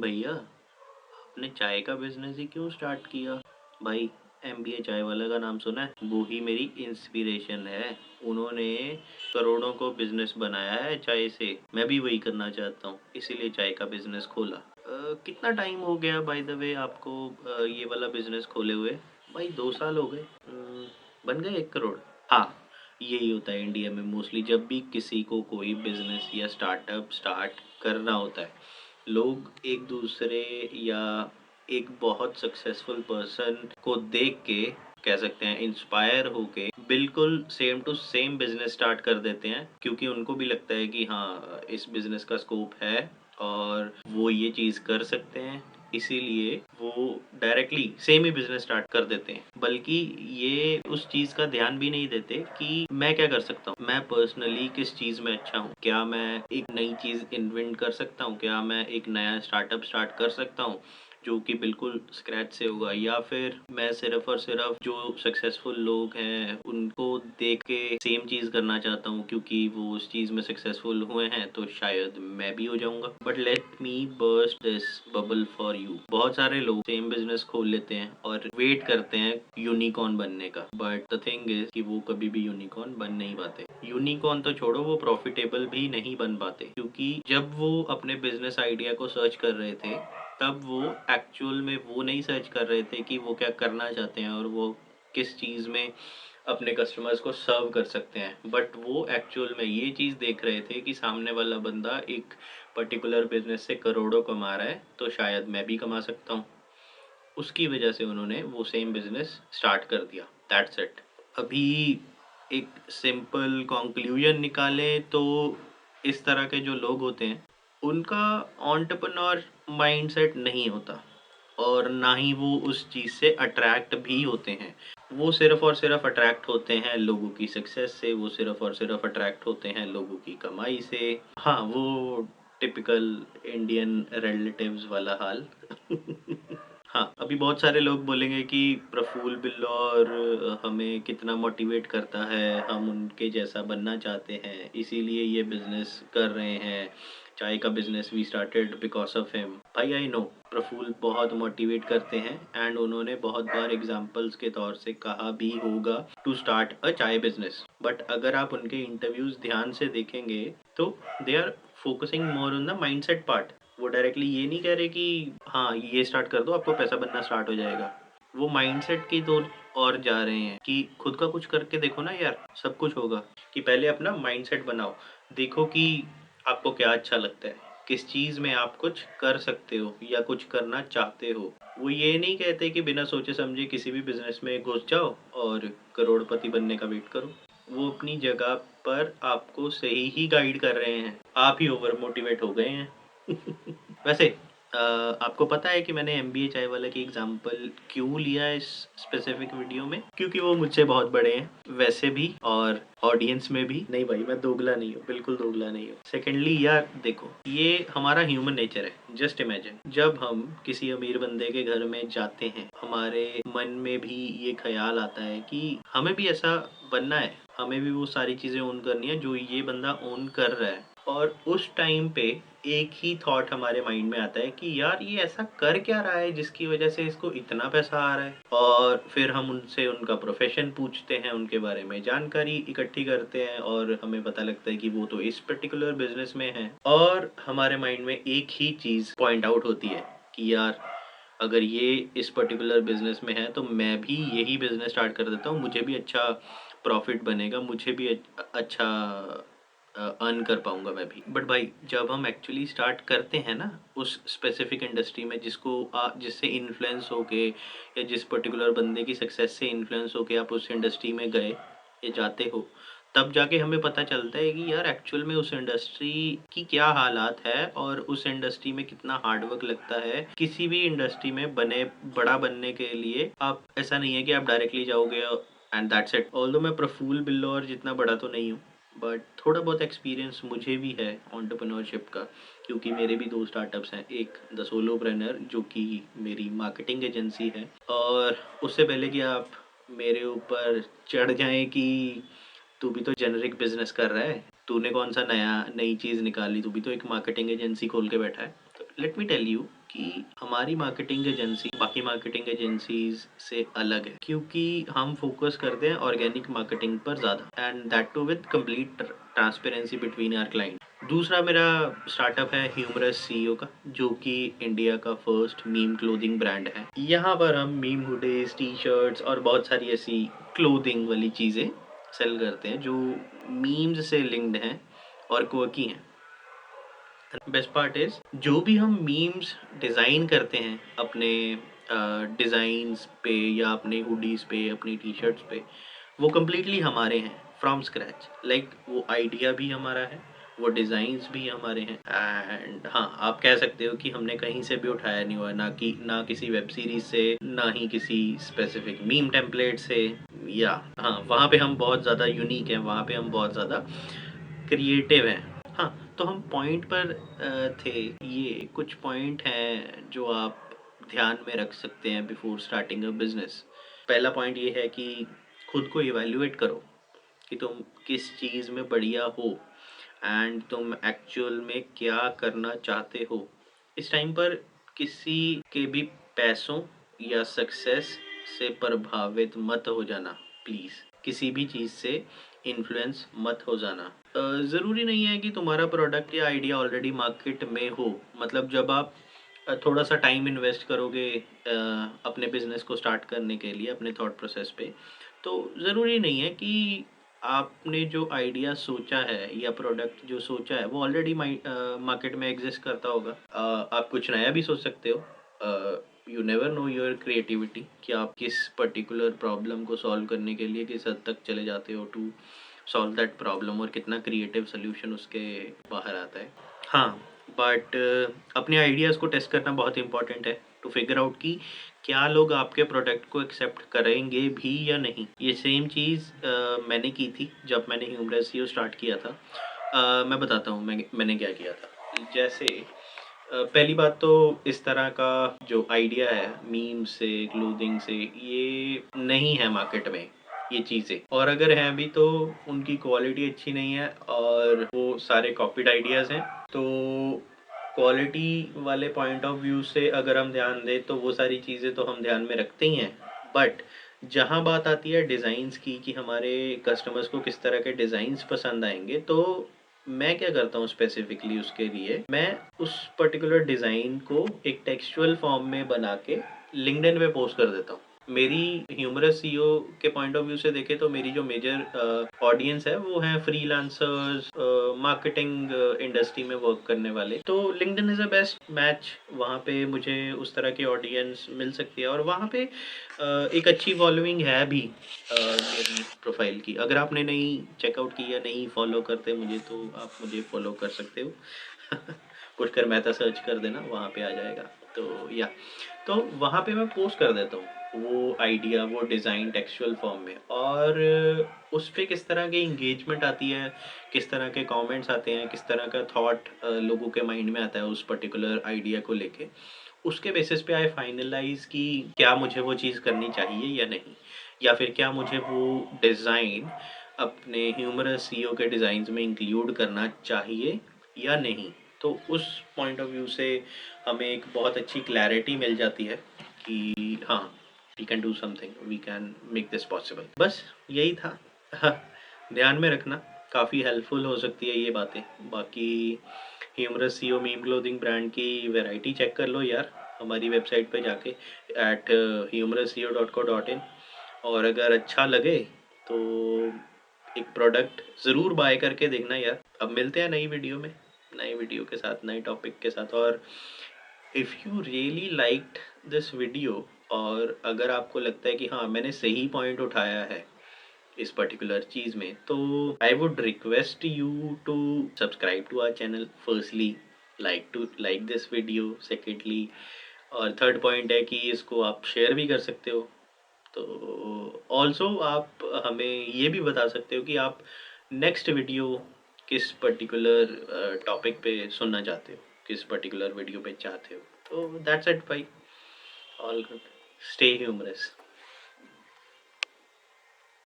भैया, आपने चाय का बिजनेस ही क्यों स्टार्ट किया? भाई, एमबीए चाय वाला का नाम सुना है? वो ही मेरी इंस्पिरेशन है। उन्होंने करोड़ों को बिजनेस बनाया है चाय से। मैं भी वही करना चाहता हूँ, इसीलिए चाय का बिजनेस खोला। कितना टाइम हो गया बाय द वे आपको ये वाला बिजनेस खोले हुए? भाई 2 साल हो गए। बन गए 1 करोड़। हाँ, यही होता है इंडिया में मोस्टली जब भी किसी को कोई बिजनेस या स्टार्टअप स्टार्ट करना होता है। लोग एक दूसरे या एक बहुत सक्सेसफुल पर्सन को देख के कह सकते हैं इंस्पायर होके बिल्कुल same to same business start कर देते हैं, क्योंकि उनको भी लगता है कि हाँ, इस बिजनेस का स्कोप है और वो ये चीज़ कर सकते हैं। इसीलिए वो डायरेक्टली सेम ही बिजनेस स्टार्ट कर देते हैं, बल्कि ये उस चीज़ का ध्यान भी नहीं देते कि मैं क्या कर सकता हूँ, मैं पर्सनली किस चीज़ में अच्छा हूँ, क्या मैं एक नई चीज़ इन्वेंट कर सकता हूँ, क्या मैं एक नया स्टार्टअप स्टार्ट कर सकता हूँ जो कि बिल्कुल स्क्रैच से होगा, या फिर मैं सिर्फ और सिर्फ जो सक्सेसफुल लोग हैं उनको देख के सेम चीज़ करना चाहता हूँ, क्योंकि वो उस चीज़ में सक्सेसफुल हुए हैं तो शायद मैं भी हो जाऊंगा। But let me burst this bubble for you. बहुत सारे लोग सेम बिजनेस खोल लेते हैं और वेट करते हैं यूनिकॉर्न बनने का, बट द थिंग इज कि वो कभी भी यूनिकॉर्न बन नहीं पाते। यूनिकॉर्न तो छोड़ो, वो प्रॉफिटेबल भी नहीं बन पाते, क्योंकि जब वो अपने बिजनेस आइडिया को सर्च कर रहे थे तब वो एक्चुअल में वो नहीं सर्च कर रहे थे कि वो क्या करना चाहते हैं और वो किस चीज़ में अपने कस्टमर्स को सर्व कर सकते हैं, बट वो एक्चुअल में ये चीज़ देख रहे थे कि सामने वाला बंदा एक पर्टिकुलर बिजनेस से करोड़ों कमा रहा है तो शायद मैं भी कमा सकता हूँ। उसकी वजह से उन्होंने वो सेम बिजनेस स्टार्ट कर दिया। That's it. अभी एक सिंपल कंक्लूजन निकालें तो इस तरह के जो लोग होते हैं उनका एंटरप्रेन्योर माइंडसेट नहीं होता, और ना ही वो उस चीज़ से अट्रैक्ट भी होते हैं। वो सिर्फ और सिर्फ अट्रैक्ट होते हैं लोगों की सक्सेस से, वो सिर्फ और सिर्फ अट्रैक्ट होते हैं लोगों की कमाई से। हाँ, वो टिपिकल इंडियन रिलेटिव्स वाला हाल। हाँ, अभी बहुत सारे लोग बोलेंगे कि प्रफुल्ल बिल्लौर हमें कितना मोटिवेट करता है, हम उनके जैसा बनना चाहते हैं, इसीलिए ये बिजनेस कर रहे हैं। चाय का business we started because of him. भाई आई नो प्रफुल्ल बहुत मोटिवेट करते हैं एंड उन्होंने बहुत बार एग्जाम्पल्स के तौर से कहा भी होगा टू स्टार्ट अ चाय बिजनेस, बट अगर आप उनके इंटरव्यूज ध्यान से देखेंगे तो they are focusing more on the mindset part. वो डायरेक्टली ये नहीं कह रहे कि हाँ ये स्टार्ट कर दो आपको पैसा बनना स्टार्ट हो जाएगा। वो माइंडसेट की तो और जा रहे हैं कि खुद का कुछ करके देखो ना यार, सब कुछ होगा। कि पहले अपना माइंडसेट बनाओ, देखो कि आपको क्या अच्छा लगता है, किस चीज़ में आप कुछ कर सकते हो या कुछ करना चाहते हो। वो ये नहीं कहते कि बिना सोचे समझे किसी भी बिजनेस में घुस जाओ और करोड़पति बनने का वेट करो। वो अपनी जगह पर आपको सही ही गाइड कर रहे हैं, आप ही ओवर मोटिवेट हो गए हैं। वैसे आपको पता है कि मैंने एमबीए चाय वाला की एग्जांपल क्यों लिया है इस स्पेसिफिक वीडियो में? क्योंकि वो मुझसे बहुत बड़े हैं वैसे भी, और ऑडियंस में भी। नहीं भाई, मैं दोगला नहीं हूँ, बिल्कुल दोगला नहीं हूँ। सेकेंडली यार देखो, ये हमारा ह्यूमन नेचर है। जस्ट इमेजिन, जब हम किसी अमीर बंदे के घर में जाते हैं, हमारे मन में भी ये ख्याल आता है कि हमें भी ऐसा बनना है, हमें भी वो सारी चीज़ें ओन करनी है जो ये बंदा ओन कर रहा है। और उस टाइम पे एक ही थॉट हमारे माइंड में आता है कि यार ये ऐसा कर क्या रहा है जिसकी वजह से इसको इतना पैसा आ रहा है। और फिर हम उनसे उनका प्रोफेशन पूछते हैं, उनके बारे में जानकारी इकट्ठी करते हैं और हमें पता लगता है कि वो तो इस पर्टिकुलर बिजनेस में है। और हमारे माइंड में एक ही चीज़ पॉइंट आउट होती है कि यार अगर ये इस पर्टिकुलर बिजनेस में है तो मैं भी यही बिजनेस स्टार्ट कर देता हूँ, मुझे भी अच्छा प्रॉफिट बनेगा, मुझे भी अच्छा अर्न कर पाऊंगा मैं भी। बट भाई जब हम एक्चुअली स्टार्ट करते हैं ना उस स्पेसिफिक इंडस्ट्री में जिससे इन्फ्लुएंस होके या जिस पर्टिकुलर बंदे की सक्सेस से इन्फ्लुएंस होके आप उस इंडस्ट्री में गए या जाते हो, तब जाके हमें पता चलता है कि यार एक्चुअल में उस इंडस्ट्री की क्या हालात है और उस इंडस्ट्री में कितना हार्डवर्क लगता है। किसी भी इंडस्ट्री में बड़ा बनने के लिए आप ऐसा नहीं है कि आप डायरेक्टली जाओगे एंड दैट्स इट। ऑल्दो मैं प्रफुल्ल बिल्लौर जितना बड़ा तो नहीं हूँ, बट थोड़ा बहुत एक्सपीरियंस मुझे भी है एंटरप्रेन्योरशिप का, क्योंकि मेरे भी 2 स्टार्टअप्स हैं। एक द सोलोप्रेन्योर जो कि मेरी मार्केटिंग एजेंसी है, और उससे पहले कि आप मेरे ऊपर चढ़ जाएं कि तू भी तो जेनरिक बिजनेस कर रहा है, तूने कौन सा नई चीज़ निकाली, तू भी तो एक मार्केटिंग एजेंसी खोल के बैठा है। तो लेट मी टेल यू कि हमारी मार्केटिंग एजेंसी बाकी मार्केटिंग एजेंसीज से अलग है, क्योंकि हम फोकस करते हैं ऑर्गेनिक मार्केटिंग पर ज़्यादा, and that too with complete transparency between our client. दूसरा मेरा स्टार्टअप है ह्यूमरस सीईओ का, जो कि इंडिया का फर्स्ट मीम क्लोथिंग ब्रांड है। यहाँ पर हम मीम हुडीज, टी शर्ट्स और बहुत सारी ऐसी क्लोथिंग वाली चीज़ें सेल करते हैं जो मीम्स से लिंक्ड हैं और क्वर्की हैं। बेस्ट पार्ट इज, जो भी हम मीम्स डिज़ाइन करते हैं अपने डिज़ाइंस पे या अपने हुडीज़ पे, अपनी टी शर्ट्स पे, वो कम्प्लीटली हमारे हैं फ्रॉम स्क्रैच। लाइक वो आइडिया भी हमारा है, वो डिज़ाइंस भी हमारे हैं, एंड हाँ, आप कह सकते हो कि हमने कहीं से भी उठाया नहीं हुआ है, ना किसी वेब सीरीज से, ना ही किसी स्पेसिफिक मीम टेम्पलेट से। या हाँ, वहाँ पे हम बहुत ज़्यादा यूनिक हैं, वहाँ पे हम बहुत ज़्यादा क्रिएटिव हैं। हाँ, तो हम पॉइंट पर थे। ये कुछ पॉइंट हैं जो आप ध्यान में रख सकते हैं बिफोर स्टार्टिंग अ बिजनेस। पहला पॉइंट ये है कि खुद को इवैल्यूएट करो कि तुम किस चीज़ में बढ़िया हो एंड तुम एक्चुअल में क्या करना चाहते हो। इस टाइम पर किसी के भी पैसों या सक्सेस से प्रभावित मत हो जाना प्लीज़। किसी भी चीज़ से इन्फ्लुएंस मत हो जाना। ज़रूरी नहीं है कि तुम्हारा प्रोडक्ट या आइडिया ऑलरेडी मार्केट में हो। मतलब जब आप थोड़ा सा टाइम इन्वेस्ट करोगे अपने बिजनेस को स्टार्ट करने के लिए अपने थॉट प्रोसेस पे, तो ज़रूरी नहीं है कि आपने जो आइडिया सोचा है या प्रोडक्ट जो सोचा है वो ऑलरेडी मार्केट में एग्जिस्ट करता होगा। आप कुछ नया भी सोच सकते हो। You never know your creativity कि आप किस पर्टिकुलर प्रॉब्लम को सॉल्व करने के लिए किस हद तक चले जाते हो टू सॉल्व दैट प्रॉब्लम, और कितना क्रिएटिव सोल्यूशन उसके बाहर आता है। हाँ, बट अपने आइडियाज़ को टेस्ट करना बहुत इंपॉर्टेंट है टू फिगर आउट कि क्या लोग आपके प्रोडक्ट को एक्सेप्ट करेंगे भी या नहीं। ये सेम चीज़ मैंने की थी जब मैंने ह्यूमरस सीईओ स्टार्ट किया था। मैं बताता हूँ मैंने क्या किया था। जैसे पहली बात तो, इस तरह का जो आइडिया है मीम से, क्लोथिंग से, ये नहीं है मार्केट में ये चीज़ें, और अगर हैं भी तो उनकी क्वालिटी अच्छी नहीं है और वो सारे कॉपीड आइडियाज़ हैं। तो क्वालिटी वाले पॉइंट ऑफ व्यू से अगर हम ध्यान दें तो वो सारी चीज़ें तो हम ध्यान में रखते ही हैं, बट जहाँ बात आती है डिज़ाइंस की कि हमारे कस्टमर्स को किस तरह के डिज़ाइंस पसंद आएंगे, तो मैं क्या करता हूँ स्पेसिफिकली उसके लिए, मैं उस पर्टिकुलर डिज़ाइन को एक टेक्सचुअल फॉर्म में बना के लिंक्डइन पे पोस्ट कर देता हूँ। मेरी ह्यूमरस सीईओ के पॉइंट ऑफ व्यू से देखें तो मेरी जो मेजर ऑडियंस है वो है फ्रीलांसर्स, मार्केटिंग इंडस्ट्री में वर्क करने वाले। तो LinkedIn is a best match, वहाँ पे मुझे उस तरह की ऑडियंस मिल सकती है, और वहाँ पे एक अच्छी फॉलोइंग है भी मेरी प्रोफाइल की। अगर आपने नहीं चेकआउट किया, नहीं फॉलो करते मुझे, तो आप मुझे फॉलो कर सकते हो। पुष्कर मेहता सर्च कर देना, वहाँ पे आ जाएगा। तो या तो वहाँ पे मैं पोस्ट कर देता हूँ वो आइडिया, वो डिज़ाइन टेक्सचुअल फॉर्म में, और उस पे किस तरह की इंगेजमेंट आती है, किस तरह के कमेंट्स आते हैं, किस तरह का थॉट लोगों के माइंड में आता है उस पर्टिकुलर आइडिया को लेके, उसके बेसिस पे आई फाइनलाइज कि क्या मुझे वो चीज़ करनी चाहिए या नहीं, या फिर क्या मुझे वो डिज़ाइन अपने ह्यूमरस सीईओ के डिज़ाइंस में इंक्लूड करना चाहिए या नहीं। तो उस पॉइंट ऑफ व्यू से हमें एक बहुत अच्छी क्लैरिटी मिल जाती है कि हाँ, we can do something, we can make this possible. बस यही था। ध्यान में रखना, काफ़ी हेल्पफुल हो सकती है ये बातें। बाकी humorous CEO meme clothing brand की वैरायटी चेक कर लो यार हमारी वेबसाइट पे जाके @humorousceo.co.in, और अगर अच्छा लगे तो एक प्रोडक्ट ज़रूर बाय करके देखना यार। अब मिलते हैं नई वीडियो में, नई वीडियो के साथ, नए टॉपिक के साथ। और if you really liked this video, और अगर आपको लगता है कि हाँ, मैंने सही पॉइंट उठाया है इस पर्टिकुलर चीज़ में, तो I would request you to subscribe to our channel firstly, like this video secondly, और थर्ड पॉइंट है कि इसको आप शेयर भी कर सकते हो। तो ऑल्सो आप हमें ये भी बता सकते हो कि आप नेक्स्ट वीडियो किस पर्टिकुलर टॉपिक पे सुनना चाहते हो, किस पर्टिकुलर वीडियो पे चाहते हो। तो दैट्स इट भाई, ऑल गुड, स्टे ह्यूमरस।